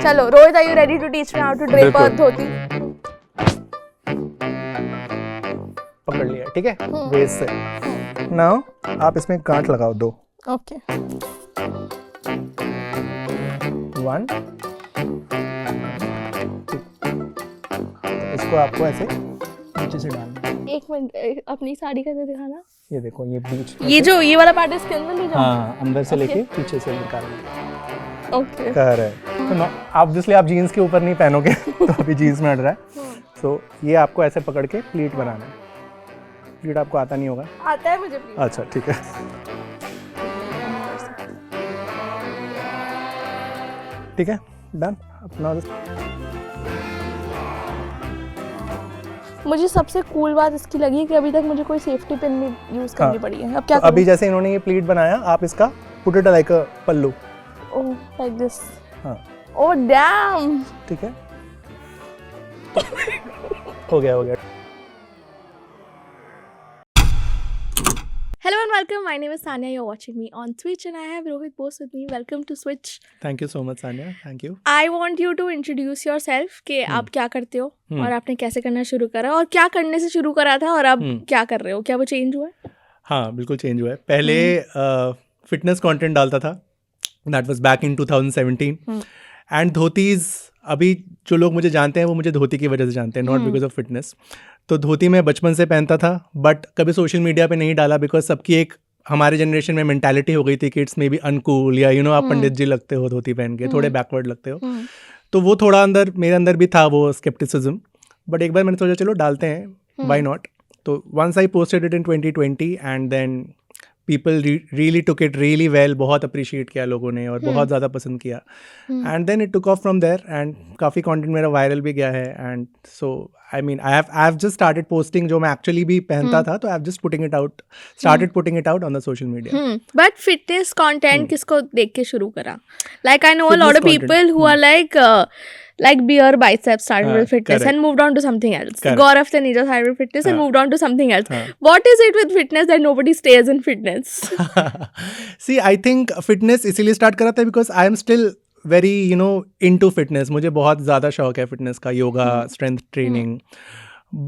चलो Rohit, are you ready to teach me how to drape a dhoti? पकड़ लिया, ठीक है, वेस्ट से। नाउ आप इसमें गांठ लगाओ 2। ओके। 1 2। इसको आपको ऐसे नीचे से डालना है। एक मिनट, अपनी साड़ी का दिखाना। ये देखो, ये बीच, ये जो ये वाला पार्ट इसके अंदर ले जाओ। हाँ, अंदर से लेके पीछे से निकालना। ओके। करेक्ट। तो ऑब्वियसली आप जीन्स के ऊपर नहीं पहनोगे तो अभी जीन्स में अड़ रहा है। सो ये आपको ऐसे पकड़ के प्लीट बनाना है। प्लीट आपको आता नहीं होगा? आता है मुझे प्लीट। अच्छा, ठीक है। ठीक है, डन। अपना मुझे सबसे कूल बात इसकी लगी कि अभी तक मुझे कोई सेफ्टी पिन नहीं यूज करनी पड़ी है। अब क्या तो अभी जैसे इन्होंने ये प्लीट बनाया, आप इसका put it like a pallu. Oh, like this. हाँ, ओह डैम। ठीक है। हो गया, हो गया। Hello and welcome. My name is Sanya. You're watching me on Switch and I have Rohit Bose with me. Welcome to Switch. Thank you so much, Sanya. Thank you. I want you to introduce yourself कि आप क्या करते हो और आपने कैसे करना शुरू करा और क्या करने से शुरू करा था और अब क्या कर रहे हो? क्या वो चेंज हुआ है? हाँ, बिल्कुल चेंज हुआ है। पहले फिटनेस कंटेंट डालता था। That was back in 2017. And dhotis, अभी जो लोग मुझे जानते हैं वो मुझे धोती की वजह से जानते हैं, नॉट बिकॉज ऑफ फिटनेस। तो धोती मैं बचपन से पहनता था, बट कभी सोशल मीडिया पे नहीं डाला बिकॉज सबकी एक हमारे जनरेशन में मेंटालिटी हो गई थी कि इट्स मे बी अनकूल, या आप पंडित जी लगते हो धोती पहन के, थोड़े बैकवर्ड लगते हो। तो वो थोड़ा अंदर मेरे अंदर भी था वो स्केप्टिसिज्म। बट एक बार मैंने सोचा चलो डालते हैं, व्हाई नॉट। तो once I posted it in 2020 and then people really took it really well, बहुत अप्रिशिएट किया लोगों ने और बहुत ज़्यादा पसंद किया। And then it took off from there and काफ़ी कंटेंट मेरा वायरल भी गया है। And so I mean I have just started posting जो मैं एक्चुअली भी पहनता था, तो I have just started putting it out on the social media. But fitness content किसको देख के शुरू करा? Like I know a lot of people who are like beer biceps started with fitness correct. and moved on to something else. Correct. Gaurav Taneja started with fitness and moved on to something else. What is it with fitness that nobody stays in fitness? See, I think fitness इसीलिए start करा था because I am still very into fitness. मुझे बहुत ज़्यादा शौक है fitness का, yoga, strength training.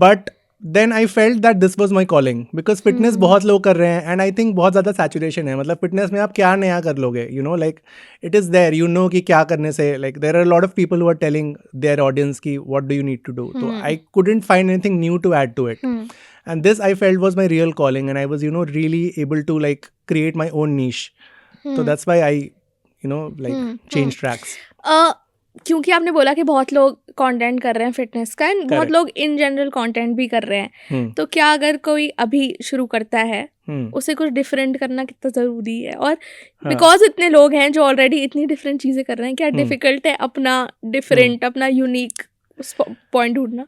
But then I felt that this was my calling because fitness बहुत लोग कर रहे हैं and I think बहुत ज़्यादा saturation है। मतलब fitness में आप क्या नया कर लोगे, like it is there, कि क्या करने से, like there are a lot of people who are telling their audience कि what do you need to do. So I couldn't find anything new to add to it. And this I felt was my real calling and I was really able to like create my own niche. So that's why I changed tracks. क्योंकि आपने बोला कि बहुत लोग content कर रहे हैं fitness का एंड बहुत लोग इन जनरल कंटेंट भी कर रहे हैं, तो क्या अगर कोई अभी शुरू करता है उसे कुछ डिफरेंट करना कितना ज़रूरी है? और बिकॉज इतने लोग हैं जो ऑलरेडी इतनी डिफरेंट चीज़ें कर रहे हैं, क्या डिफिकल्ट है अपना डिफरेंट, अपना यूनिक पॉइंट ढूंढना?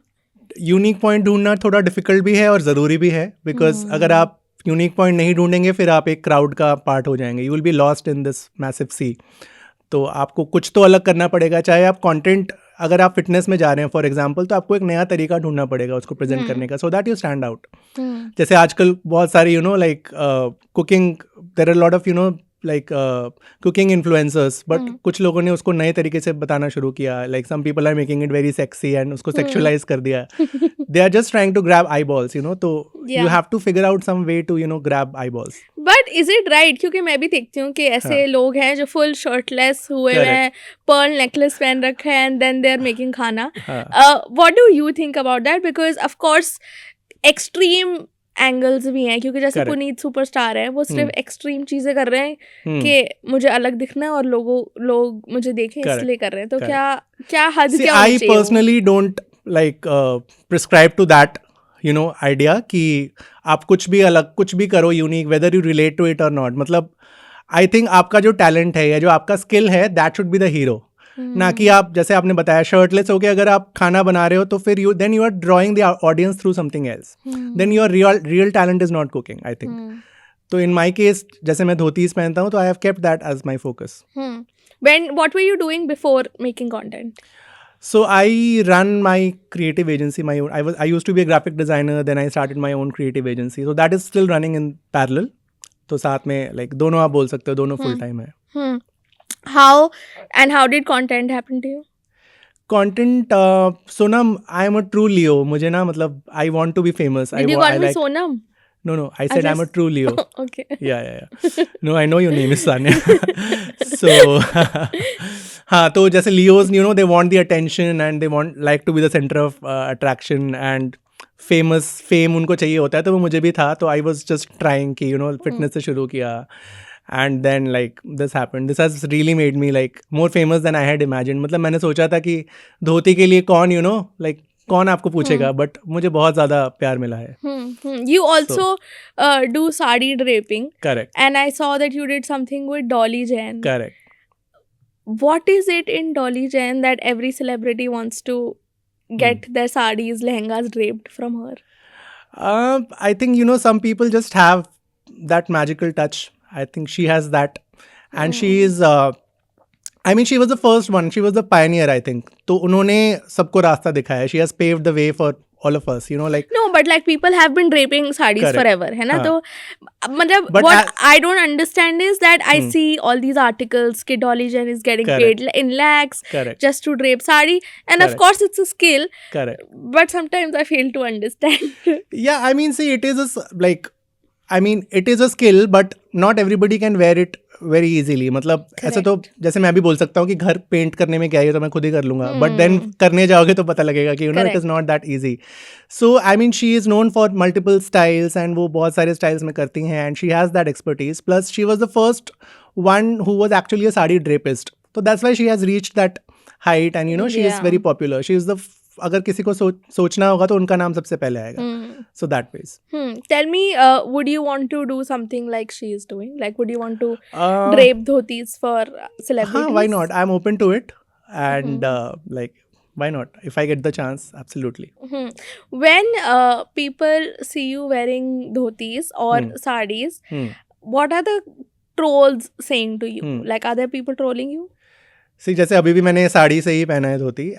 यूनिक पॉइंट ढूंढना थोड़ा डिफिकल्ट भी है और ज़रूरी भी है बिकॉज अगर आप यूनिक पॉइंट नहीं ढूंढेंगे फिर आप एक क्राउड का पार्ट हो जाएंगे, you will be lost in this massive sea. तो आपको कुछ तो अलग करना पड़ेगा, चाहे आप कंटेंट, अगर आप फिटनेस में जा रहे हैं फॉर एग्जांपल, तो आपको एक नया तरीका ढूंढना पड़ेगा उसको प्रेजेंट करने का, so that you stand out. जैसे आजकल बहुत सारी like cooking, there are lot of like cooking influencers, but कुछ लोगों ने उसको नए तरीके से बताना शुरू किया, like some people are making it very sexy and उसको सेक्सुअलाइज कर दिया। They are just trying to grab eyeballs, तो you have to figure out some way to grab eyeballs. But is it right? क्योंकि मैं भी देखती हूँ कि ऐसे लोग हैं जो फुल शर्टलेस हुए हैं, पर्ल नेकलेस पहन रखा है and then they are making खाना। What do you think about that? Because of course extreme angles भी हैं, क्योंकि जैसे पुनीत सुपरस्टार है, वो सिर्फ एक्सट्रीम चीजें कर रहे हैं कि मुझे अलग दिखना है और लोग मुझे देखें इसलिए कर रहे हैं। तो क्या हद क्या I personally don't like prescribe to that idea कि आप कुछ भी अलग, कुछ भी करो unique, whether you relate to it और नॉट। मतलब आई थिंक आपका जो टैलेंट है या जो आपका स्किल है, that should be the hero, ना कि आप, जैसे आपने बताया, शर्टलेस होके अगर आप खाना बना रहे हो तो फिर then you are drawing the audience through something else, then your real talent is not cooking, I think. तो इन माई केस, जैसे मैं धोतीज पहनता हूँ, तो I have kept that as my focus. What were you doing before making content? So I run my creative agency, my own. I used to be a graphic designer, then I started my own creative agency. So that is still running in parallel. तो साथ में like दोनों आप बोल सकते हो, दोनों full time है. How did content happen to you? Content Sonam, I am a true Leo. मुझे ना मतलब I want to be famous. Did you call me Sonam? No, I said I'm a just- true Leo. Okay. Yeah. No, I know your name is Sanya. So, हाँ, तो जैसे Leos, you know, they want the attention and they want like to be the center of attraction and fame उनको चाहिए होता है. तो वो मुझे भी था. तो I was just trying कि you know fitness से शुरू किया. And then like this happened. This has really made me like more famous than I had imagined. मतलब मैंने सोचा था कि धोती के लिए कौन you know like कौन आपको पूछेगा, बट मुझे बहुत ज़्यादा प्यार मिला है. You also do sari draping. Correct. And I saw that you did something with Dolly Jain. Correct. What is it in Dolly Jain that every celebrity wants to get their saris, lehengas draped from her? I think you know some people just have that magical touch. I think she has that, and she is. I mean, she was the first one. She was the pioneer, I think. तो उन्होंने सबको रास्ता दिखाया. She has paved the way for all of us. You know, like No, but like people have been draping sarees Correct. forever, है ना? हाँ. तो मतलब But what I don't understand is that I see all these articles कि Dolly Jain is getting Correct. paid in lakhs Correct. just to drape sari, and of Correct. course it's a skill, correct. but sometimes I fail to understand. Yeah, I mean, see, it is it is a skill, but not everybody can wear it very easily. मतलब ऐसे तो जैसे मैं भी बोल सकता हूँ कि घर पेंट करने में क्या है, ये तो मैं खुद ही कर लूँगा, बट देन करने जाओगे तो पता लगेगा कि you know it is not that easy. So I mean she is known for multiple styles and वो बहुत सारे स्टाइल्स में करती हैं, and she has that expertise. Plus she was the first one who was actually a sari drapist. तो that's why she has reached that height, and you know she is very popular. She is the, अगर किसी को सोचना होगा तो उनका नाम सबसे पहले आएगा. So that ways. Tell me, would you want to do something like she is doing? Like, would you want to drape dhotis for celebrities? Why not? I'm open to it, and like, why not? If I get the chance, absolutely. When people see you wearing dhotis or sarees, what are the trolls saying to you? Like, are there people trolling you? See, जैसे अभी भी मैंने साड़ी से ही पहना है धोती.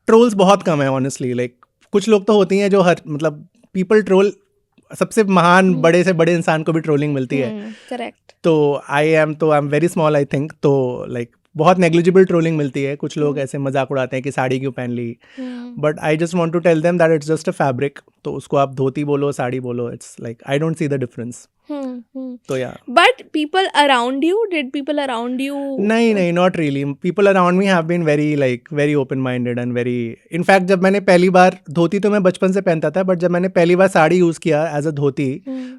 Trolls बहुत कम है honestly. Like कुछ लोग तो होती हैं जो हर मतलब पीपल ट्रोल, सबसे महान बड़े से बड़े इंसान को भी ट्रोलिंग मिलती है. करेक्ट. तो I am very small I think. तो लाइक बहुत नेग्लिजिबल ट्रोलिंग मिलती है. कुछ लोग ऐसे मजाक उड़ाते हैं कि साड़ी क्यों पहन ली, but I just want to tell them that it's just a fabric. तो उसको आप धोती बोलो साड़ी बोलो, it's like I don't see the difference. तो या But people around you, did people around you? नहीं, not really. People around me have been very open minded and very. In fact, जब मैंने पहली बार धोती, तो मैं बचपन से पहनता था, बट जब मैंने पहली बार साड़ी यूज किया एज अ धोती,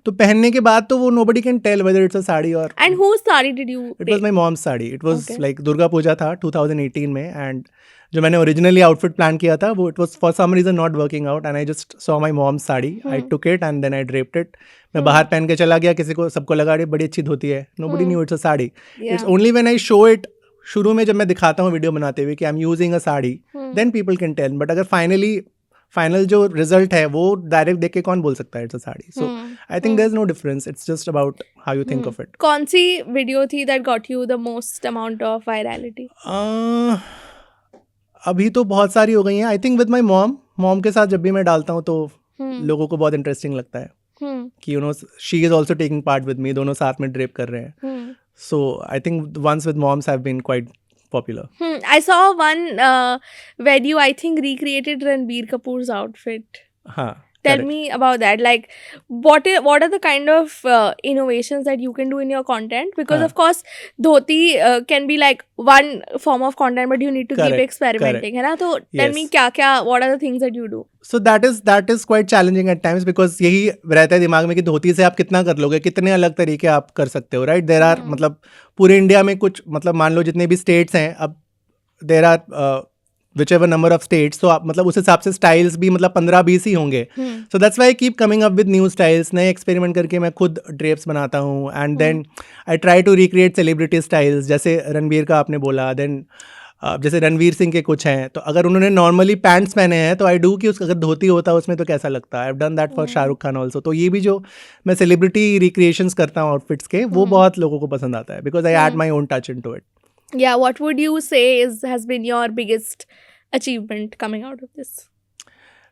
तो पहनने के बाद तो वो nobody can tell whether it's a sari और. And whose sari did you It take? was my mom's sari. It was like Durga Puja था 2018 में, and जो मैंने ओरिजिनली आउटफिट प्लान किया था वो it was for some reason not working out, and I just saw my mom's sari. I took it and then I draped it. मैं बाहर पहन के चला गया, सबको लगा रही बड़ी अच्छी धोती है. Nobody knew it's a sari. It's only when I show it, शुरू में जब मैं दिखाता हूँ वीडियो बनाते हुए कि I am using a sari, then people can tell. But अगर फाइनल जो रिजल्ट है वो डायरेक्ट देख के कौन बोल सकता है it's a sari. So I think there is no difference. It's just about how you think of it. कौन सी वीडियो थी that got you the most amount of virality? अभी तो बहुत सारी हो गई हैं. I think with my mom के साथ जब भी मैं डालता हूँ तो लोगों को बहुत इंटरेस्टिंग लगता है कि you know she is also taking part with me. दोनों साथ में ड्रेप कर रहे हैं. So I think once with moms have been quite popular. I saw one where you, I think, recreated Ranbir Kapoor's outfit. Tell me about that. Like, what are the kind of innovations that you can do in your content? Because of course, dhoti can be like one form of content, but you need to keep experimenting, है ना? तो tell me what are the things that you do? So that is quite challenging at times, because यही रहता है दिमाग में कि धोती से आप कितना कर लोगे, कितने अलग तरीके आप कर सकते हो, राइट? There are मतलब पूरे इंडिया में कुछ मतलब मान लो जितने भी स्टेट्स हैं, अब there are whichever number of states, तो आप मतलब उस हिसाब से स्टाइल्स भी मतलब 15-20 ही होंगे. So that's why I keep coming up with new styles. नए एक्सपेरिमेंट करके मैं खुद ड्रेप्स बनाता हूँ, and then I try to recreate celebrity styles. जैसे रणबीर का आपने बोला, देन जैसे रणवीर सिंह के कुछ हैं, तो अगर उन्होंने नॉर्मली पैंट्स पहने हैं तो आई डू कि उसका अगर धोती होता है उसमें तो कैसा लगता है. I have done that for Shahrukh Khan also. तो ये भी जो मैं सेलिब्रिटी रिक्रिएशंस करता हूँ आउटफिट्स के, वो बहुत लोगों को पसंद आता है, because I add my own touch into it. Yeah, what would you say has been your biggest achievement coming out of this?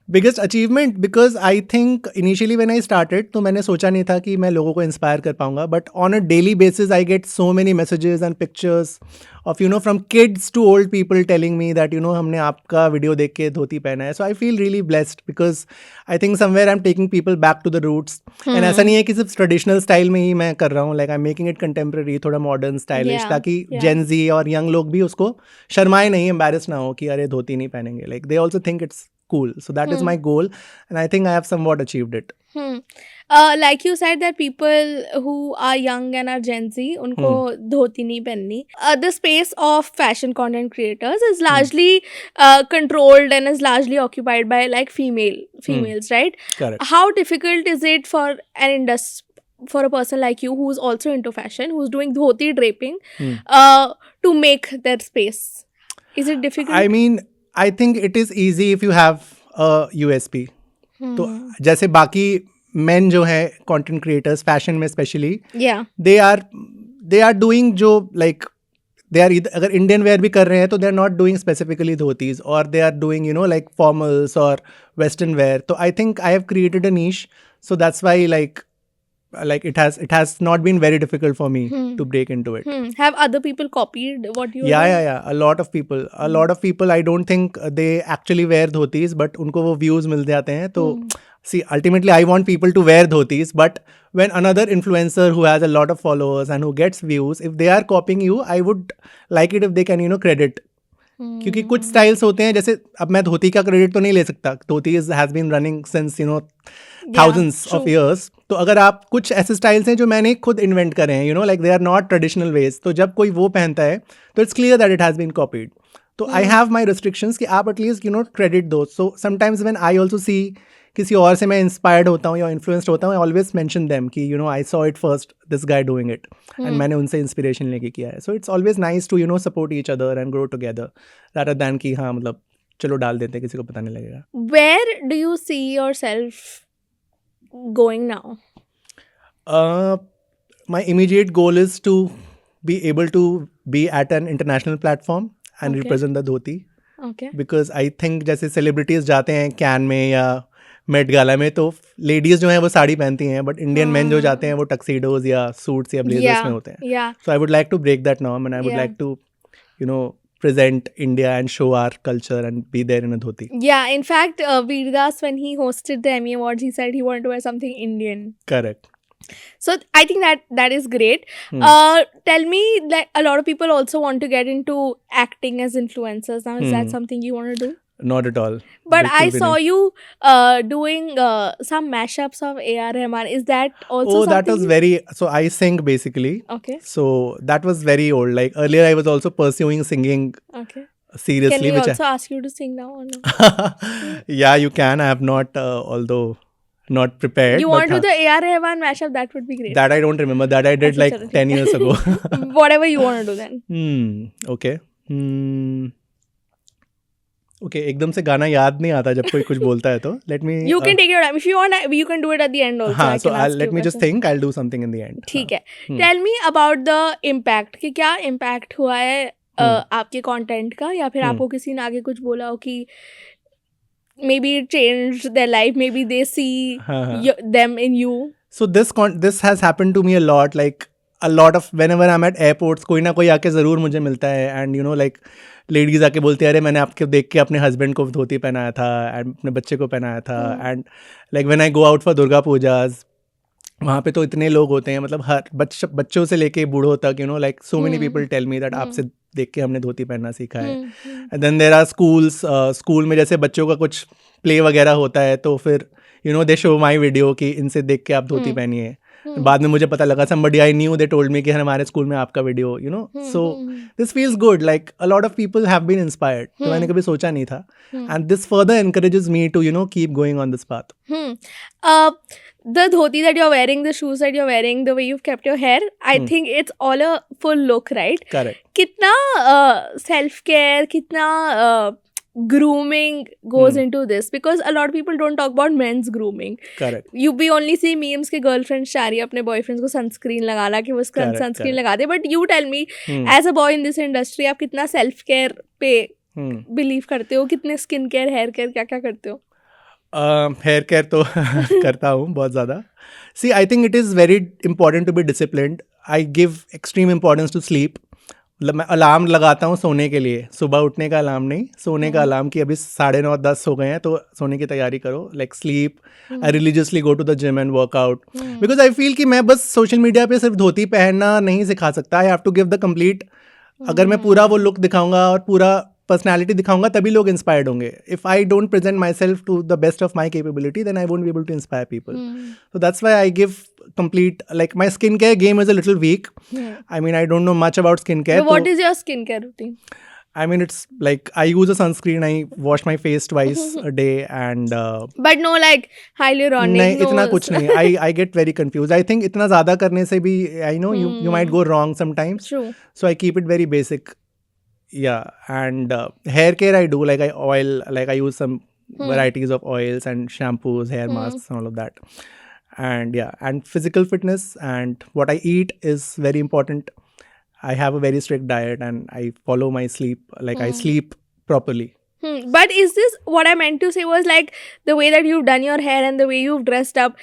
Biggest achievement, because I think initially when I started तो मैंने सोचा नहीं था कि मैं लोगों को inspire कर पाऊंगा, but on a daily basis I get so many messages and pictures of from kids to old people telling me that हमने आपका वीडियो देख के धोती पहना है. So I feel really blessed because I think somewhere I am taking people back to the roots. And ऐसा नहीं है कि सिर्फ ट्रेडिशनल स्टाइल में ही मैं कर रहा हूँ, like I am making it contemporary, थोड़ा मॉडर्न स्टाइलिश, ताकि जेन जी और यंग लोग भी उसको शर्माए नहीं, एम्बैरेस ना हो कि अरे धोती नहीं पहनेंगे. Like they also think it's cool. So that is my goal, and I think I have somewhat achieved it. Like you said that people who are young and are Gen Z, उनको धोती नहीं पहननी. The space of fashion content creators is largely controlled and is largely occupied by like females, right? Correct. How difficult is it for an for a person like you who's also into fashion, who's doing dhoti draping, to make their space? Is it difficult? I mean, I think it is easy if you have a USP. तो जैसे बाकी men जो हैं content creators fashion में especially, they are doing जो like they are either, अगर Indian wear भी कर रहे हैं तो they are not doing specifically dhotis, or they are doing like formals or western wear. तो I think I have created a niche, so that's why like it has not been very difficult for me to break into it. Have other people copied what you yeah a lot of people I don't think they actually wear dhotis, but उनको वो views मिल जाते हैं. तो see, ultimately I want people to wear dhotis, but when another influencer who has a lot of followers and who gets views, if they are copying you, I would like it if they can credit. क्योंकि कुछ styles होते हैं, जैसे अब मैं धोती का credit तो नहीं ले सकता, dhoti has been running since thousands of years. तो अगर आप कुछ ऐसे स्टाइल्स हैं जो मैंने खुद इन्वेंट करे हैं, like they are not traditional ways, तो जब कोई वो पहनता है तो it's clear that it has been copied. तो आई हैव माई रिस्ट्रिक्शंस कि आप एटलीस्ट क्रेडिट दो. So sometimes when I also see किसी और से मैं इंस्पायर्ड होता हूँ या इन्फ्लुएंस्ड होता हूँ, आई ऑलवेज मेंशन देम कि I saw it first, this guy doing it, and मैंने उनसे इंस्पिरेशन लेके किया है. So it's always nice to support each other and grow together rather than कि हाँ मतलब चलो डाल देते हैं, किसी को पता नहीं लगेगा. Where do you see yourself going now? My immediate goal is to be able to be at an international platform and represent the dhoti. Okay. Because I think जैसे celebrities जाते हैं कैन में या मेट गाला में, तो ladies जो हैं वो साड़ी पहनती हैं, बट इंडियन मेन जो जाते हैं वो टक्सीडोज या सूट्स या ब्लेजर्स में होते हैं. So I would like to break that norm, and I would like to present India and show our culture and be there in a dhoti. Yeah, in fact, Veerdas, when he hosted the Emmy Awards, he said he wanted to wear something Indian. Correct. So I think that is great. Tell me, like, a lot of people also want to get into acting as influencers now. Is that something you want to do? Not at all. But I saw you doing some mashups of A.R. Rahman. Is that also something? That was very... So I sing basically. Okay. So that was very old. Like earlier I was also pursuing singing. Okay. Seriously. Can we also ask you to sing now or no? Yeah, you can. I have not, although not prepared. You want to do the A.R. Rahman mashup? That would be great. That I don't remember. That I did like 10 years ago. Whatever you want to do then. Okay. Okay, एकदम से गाना याद नहीं आता जब कोई कुछ बोलता है तो let me... You can take your time. If you want, you can do it at the end also. हाँ, so let me just think. I'll do something in the end. ठीक है. Tell me about the impact. कि क्या impact हुआ है आपके content का, या फिर आपको किसी ने आगे कुछ बोला हो कि maybe it changed their life, maybe they see them in you. So this has happened to me a lot. Like a lot of whenever I'm at airports, कोई ना कोई आके ज़रूर मुझे मिलता है, and like लेडीज आके बोलती है अरे मैंने आपके देख के अपने हस्बैंड को धोती पहनाया था एंड अपने बच्चे को पहनाया था. And like when I go out for Durga Pooja's, वहाँ पे तो इतने लोग होते हैं, मतलब हर बच्चों से लेके बूढ़ों तक, like so many people tell me that आपसे देख के हमने धोती पहनना सीखा है. And then there are school में जैसे बच्चों का कुछ प्ले वगैरह होता है, तो फिर दे शो माई वीडियो कि इनसे देख के आप धोती पहनिए. बाद में मुझे पता लगा somebody I knew, they told me कि हमारे स्कूल में आपका video, so this feels good, like a lot of people have been inspired. तो मैंने कभी सोचा नहीं था, and this further encourages me to keep going on this path. The dhoti that you're wearing, the shoes that you're wearing, the way you've kept your hair, I think it's all a full look, right? Correct. कितना self-care, कितना grooming goes into this, because a lot of people don't talk about men's grooming. Correct. We only see memes के girlfriends चाह रही है अपने boyfriends को sunscreen लगाना कि वो sunscreen लगा दे. But you tell me, as a boy in this industry, आप कितना self care पे believe करते हो, कितने skin care, hair care, क्या क्या करते हो? हेयर केयर तो करता हूँ बहुत ज़्यादा. See I think it is very important to be disciplined. I give extreme importance to sleep. मतलब मैं अलार्म लगाता हूँ सोने के लिए, सुबह उठने का अलार्म नहीं, सोने का अलार्म कि अभी 9:30-10 हो गए हैं तो सोने की तैयारी करो. Like sleep, I religiously go to the gym and workout. Because I feel कि मैं बस सोशल मीडिया पे सिर्फ धोती पहनना नहीं सिखा सकता. I have to give the complete. अगर मैं पूरा वो लुक दिखाऊंगा और पूरा पर्सनैलिटी दिखाऊंगा तभी लोग इंस्पायर्ड होंगे. If I don't present myself to the best of my capability then I won't be able to inspire people. So that's why I give complete, like my skincare game is a little weak. I mean, I don't know much about skincare. So what is your skincare routine? I mean, it's like I use a sunscreen. I wash my face twice a day and. But no like hyaluronic. नहीं, इतना कुछ नहीं. I get very confused. I think इतना ज़्यादा करने से भी I know you might go wrong sometimes. True. So I keep it very basic. Yeah, and hair care I do, like I oil, like I use some varieties of oils and shampoos, hair masks, and all of that. And yeah, and physical fitness and what I eat is very important. I have a very strict diet and I follow my sleep, like I sleep properly. But is this what I meant to say was like the way that you've done your hair and the way you've dressed up,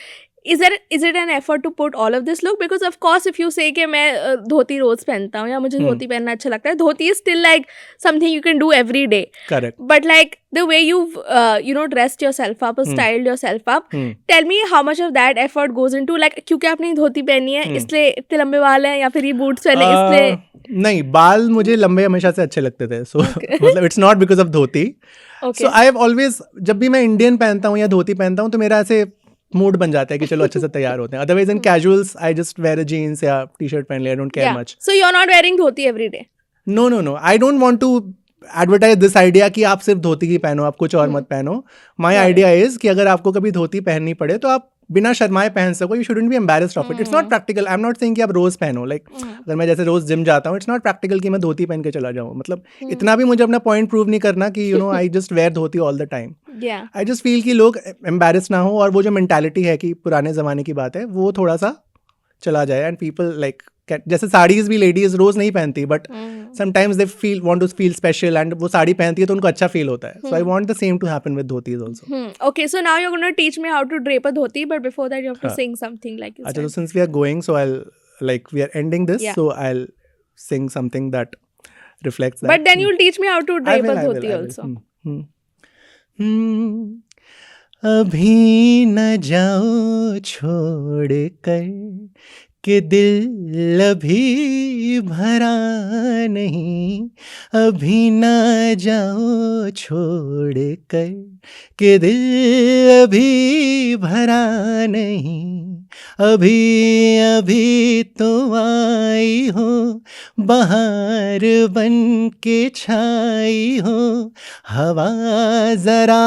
is it an effort to put all of this look? Because of course if you say कि मैं धोती रोज पहनता हूँ या मुझे धोती पहनना अच्छा लगता है, धोती is still like something you can do every day. Correct. But like the way you've dressed yourself up or styled yourself up, tell me how much of that effort goes into like क्योंकि आपने धोती पहनी है इसलिए इतने लंबे बाल हैं या फिर ये बूट्स पहने इसलिए. नहीं, बाल मुझे लंबे हमेशा से अच्छे लगते थे. सो मतलब it's not because of dhoti. So I have always, जब भी मैं इंडियन पहनता हूँ या धोती पहनता हूँ तो मेरा ऐसे मूड बन जाता है कि चलो अच्छे से तैयार होते हैं. Otherwise in casuals I just wear a jeans या टी शर्ट पहन लिया. I don't care much. So you are not wearing dhoti every day? No I don't want to advertise this idea कि आप सिर्फ धोती ही पहनो, आप कुछ और मत पहनो. माई आइडिया इज कि अगर आपको कभी धोती पहननी पड़े तो आप बिना शर्माए पहन सको. You shouldn't be embarrassed of it. It's not practical. I am not saying कि आप रोज पहनो. लाइक अगर मैं जैसे रोज जिम जाता हूँ, इट्स नॉट प्रैक्टिकल कि मैं धोती पहन के चला जाऊँ. मतलब इतना भी मुझे अपना पॉइंट प्रूव नहीं करना कि I just wear dhoti all the time. I just feel कि लोग एम्बैरेस ना हो और वो जो मेंटालिटी है कि पुराने जमाने की बात है वो थोड़ा सा चला जाए. एंड पीपल लाइक जैसे साड़ीज भी लेडीज रोज नहीं पहनती but sometimes they feel want to feel special and वो साड़ी पहनती है तो उनको अच्छा फील होता है. So I want the same to happen with dhotis also. Okay, so now you are gonna teach me how to drape a dhoti, but before that you have to sing something like अच्छा, so since we are going, so I'll like we are ending this, so I'll sing something that reflects that. But then you'll teach me how to drape a dhoti also. अभी न जाओ छोड़ कर कि दिल अभी भरा नहीं. अभी न जाओ छोड़ कर कि दिल अभी भरा नहीं. अभी अभी तो आई हो बहार बन के छाई हो. हवा जरा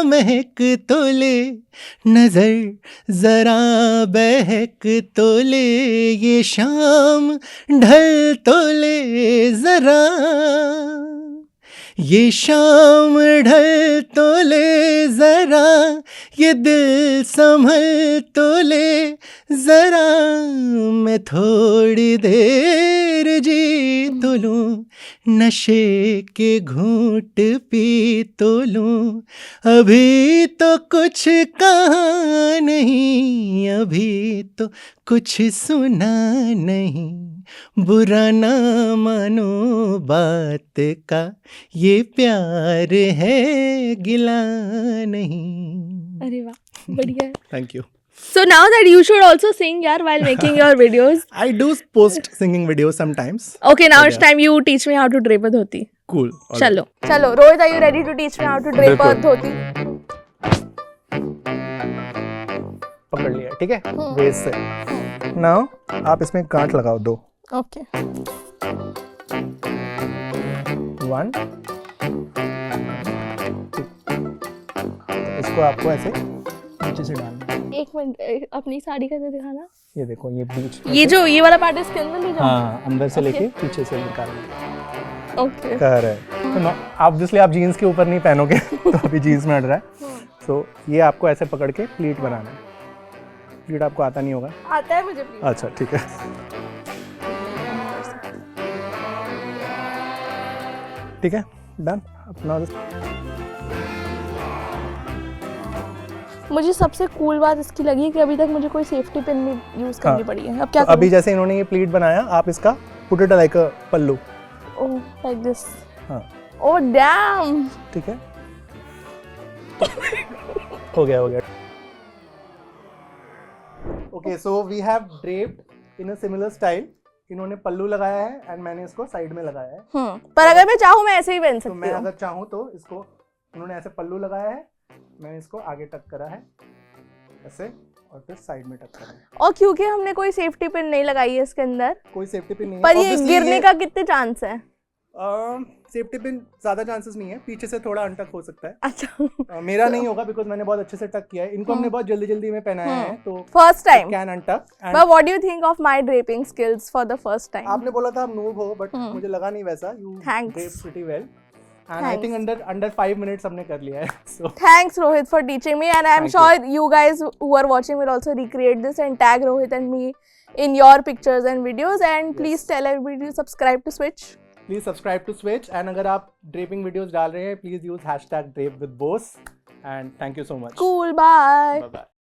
महक तो ले, नजर जरा बहक तो ले. ये शाम ढल तो ले जरा, ये शाम ढल तो ले जरा. ये दिल संभल तो ले जरा. मैं थोड़ी देर जी तो लूं, नशे के घूंट पी तो लूं. अभी तो कुछ कहा नहीं, अभी तो कुछ सुना नहीं. बुरा ना मानो बात का, ये प्यार है गिला नहीं. अरे वाह, बढ़िया. Thank you. So now that you should also sing yaar while making your videos. I do post singing videos sometimes. Okay, now it's time you teach me how to drape a dhoti. Cool. Chalo. Rohit, are you ready to teach me how to drape a dhoti? पकड़ लिया, ठीक है, base से. Now आप इसमें गांठ लगाओ 2. Okay. 1. इसको आपको ऐसे नीचे से डालना. एक मिनट, अपनी साड़ी का दिखाना. ये देखो, ये बीच, ये वाला पार्ट इसके अंदर ले जाओ. हाँ, अंदर से लेके पीछे से निकालना. ओके. करेक्ट. तो ऑब्वियसली आप जीन्स के ऊपर नहीं पहनोगे तो अभी जीन्स में अड़ रहा है. सो ये आपको ऐसे पकड़ के प्लीट बनाना है. प्लीट आपको आता नहीं होगा? आता है मुझे प्लीट. अच्छा, ठीक है. ठीक है, डन. अपना मुझे सबसे कूल बात इसकी लगी कि अभी तक मुझे कोई सेफ्टी पिन नहीं यूज करनी पड़ी है। अब क्या तो अभी जैसे इन्होंने ये प्लीट बनाया, आप इसका put it like a pallu. Oh like this. हाँ ओह डैम। ठीक है, हो गया okay. So we have draped in a similar style. इन्होंने पल्लू लगाया है एंड मैंने इसको साइड में लगाया है। पर अगर मैं चाहूँ मैं ऐसे ही पहन सकती हूँ। तो मैं अगर चाहूँ तो इसको, उन्होंने ऐसे पल्लू लगाया है, मैंने इसको आगे टक करा है ऐसे, और फिर साइड में टक करा है। और क्योंकि हमने कोई सेफ्टी पिन नहीं लगाई है इसके अंदर, कोई सेफ्टी पिन नहीं है। पर ये गिरने का कितने चांस है? सेफ्टी पिन ज्यादा चांसेस नहीं है, पीछे से थोड़ा अनटक हो सकता है। अच्छा मेरा नहीं होगा बिकॉज मैंने बहुत अच्छे से टक किया है। इनको हमने बहुत जल्दी जल्दी में पहनाया है, तो first time can untuck. But what do you think of my draping skills for the first time? आपने बोला था आप नूब हो, बट मुझे लगा नहीं वैसा। You drape pretty well and I think under 5 minutes हमने कर लिया है। So thanks Rohit for teaching me, and I'm sure you guys who are watching will also recreate this and tag Rohit and me in your pictures and videos, and please tell everybody to subscribe to Switch. Please subscribe to Switch, and अगर आप draping videos डाल रहे हैं please use #drape with Bose, and thank you so much. Cool, bye. Bye bye.